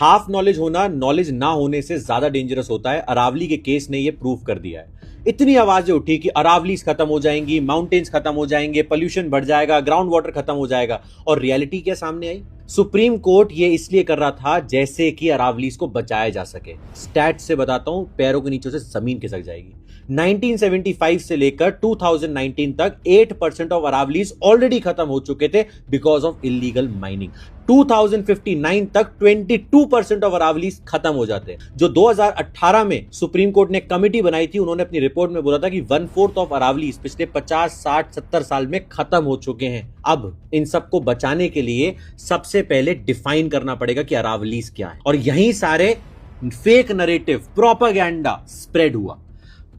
Half knowledge होना knowledge ना होने से ज्यादा डेंजरस होता है। अरावली के केस ने यह प्रूव कर दिया है। इतनी आवाजें उठी कि अरावलीज खत्म हो जाएंगी, माउंटेन्स खत्म हो जाएंगे, पोल्यूशन बढ़ जाएगा, ग्राउंड वाटर खत्म हो जाएगा, और रियलिटी क्या सामने आई? सुप्रीम कोर्ट ये इसलिए कर रहा था जैसे कि अरावलीज को बचाया जा सके। स्टैट से बताता हूं, पैरों के नीचे से जमीन खिसक जाएगी। 1975 से लेकर 2019 तक 8% ऑफ अरावलीज ऑलरेडी खत्म हो चुके थे बिकॉज ऑफ इलीगल माइनिंग। 2059 तक 22% ऑफ अरावलीज खत्म हो जाते हैं। जो 2018 में सुप्रीम कोर्ट ने कमिटी बनाई थी, उन्होंने अपनी रिपोर्ट में बोला था कि 1/4 ऑफ अरावलीज पिछले 50, 60, 70 साल में खत्म हो चुके हैं। अब इन सबको बचाने के लिए सबसे पहले डिफाइन करना पड़ेगा कि अरावलीज क्या है, और यही सारे फेक नरेटिव, प्रोपेगेंडा स्प्रेड हुआ।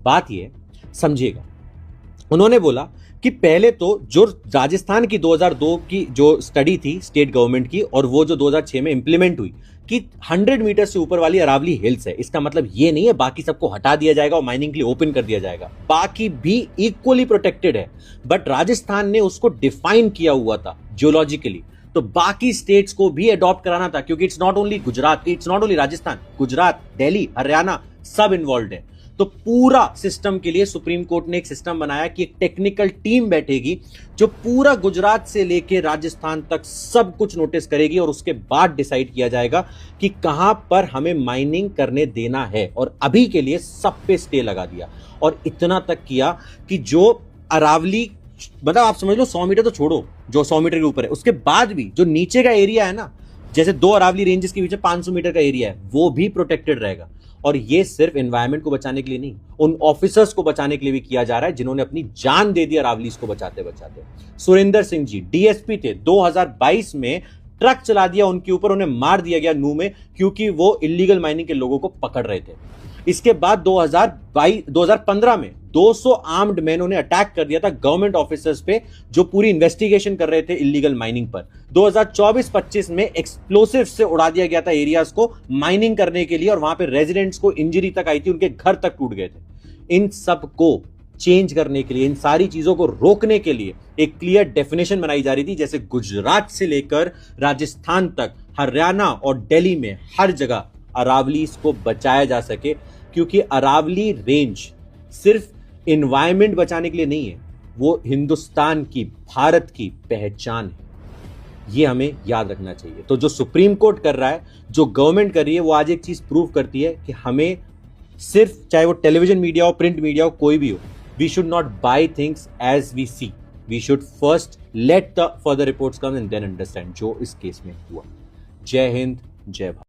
बात ये समझिएगा, उन्होंने बोला कि पहले तो जो राजस्थान की 2002 की जो स्टडी थी स्टेट गवर्नमेंट की, और वो जो 2006 में इंप्लीमेंट हुई कि 100 मीटर से ऊपर वाली अरावली हिल्स है, इसका मतलब ये नहीं है बाकी सबको हटा दिया जाएगा और माइनिंग के लिए ओपन कर दिया जाएगा। बाकी भी इक्वली प्रोटेक्टेड है, बट राजस्थान ने उसको डिफाइन किया हुआ था जियोलॉजिकली, तो बाकी स्टेट्स को भी अडॉप्ट कराना था, क्योंकि it's not only Gujarat, it's not only Rajasthan, Gujarat, Delhi, Haryana सब इन्वॉल्व है। तो पूरा सिस्टम के लिए सुप्रीम कोर्ट ने एक सिस्टम बनाया कि एक टेक्निकल टीम बैठेगी जो पूरा गुजरात से लेके राजस्थान तक सब कुछ नोटिस करेगी, और उसके बाद डिसाइड किया जाएगा कि कहां पर हमें माइनिंग करने देना है। और अभी के लिए सब पे स्टे लगा दिया, और इतना तक किया कि जो अरावली, मतलब आप समझ लो 100 मीटर तो छोड़ो, जो 100 मीटर के ऊपर है, उसके बाद भी जो नीचे का एरिया है ना, जैसे 2 अरावली रेंजेस के बीच 500 मीटर का एरिया है, वो भी प्रोटेक्टेड रहेगा। और ये सिर्फ एनवायरनमेंट को बचाने के लिए नहीं, उन ऑफिसर्स को बचाने के लिए भी किया जा रहा है जिन्होंने अपनी जान दे दी अरावलीज को बचाते बचाते। सुरेंद्र सिंह जी डीएसपी थे, 2022 में ट्रक चला दिया उनके ऊपर, उन्हें मार दिया गया नू में, क्योंकि वो इलीगल माइनिंग के लोगों को पकड़ रहे थे। इसके बाद 2015 में 200 आर्म्ड मैनों ने अटैक कर दिया था गवर्नमेंट ऑफिसर्स पे, जो पूरी इन्वेस्टिगेशन कर रहे थे इलीगल माइनिंग पर। 2024-25 में एक्सप्लोसिव से उड़ा दिया गया था एरियाज को माइनिंग करने के लिए, और वहां पे रेजिडेंट्स को इंजरी तक आई थी, उनके घर तक टूट गए थे। इन सब को चेंज करने के लिए, इन सारी चीजों को रोकने के लिए एक क्लियर डेफिनेशन बनाई जा रही थी, जैसे गुजरात से लेकर राजस्थान तक, हरियाणा और दिल्ली में हर जगह अरावलीज को बचाया जा सके, क्योंकि अरावली रेंज सिर्फ एनवायरनमेंट बचाने के लिए नहीं है, वो हिंदुस्तान की, भारत की पहचान है। ये हमें याद रखना चाहिए। तो जो सुप्रीम कोर्ट कर रहा है, जो गवर्नमेंट कर रही है, वो आज एक चीज प्रूव करती है कि हमें सिर्फ, चाहे वो टेलीविजन मीडिया हो, प्रिंट मीडिया हो, कोई भी हो, we should not buy things as we see, we should first let the further reports come and then understand, जो इस केस में हुआ। जय हिंद, जय भारत।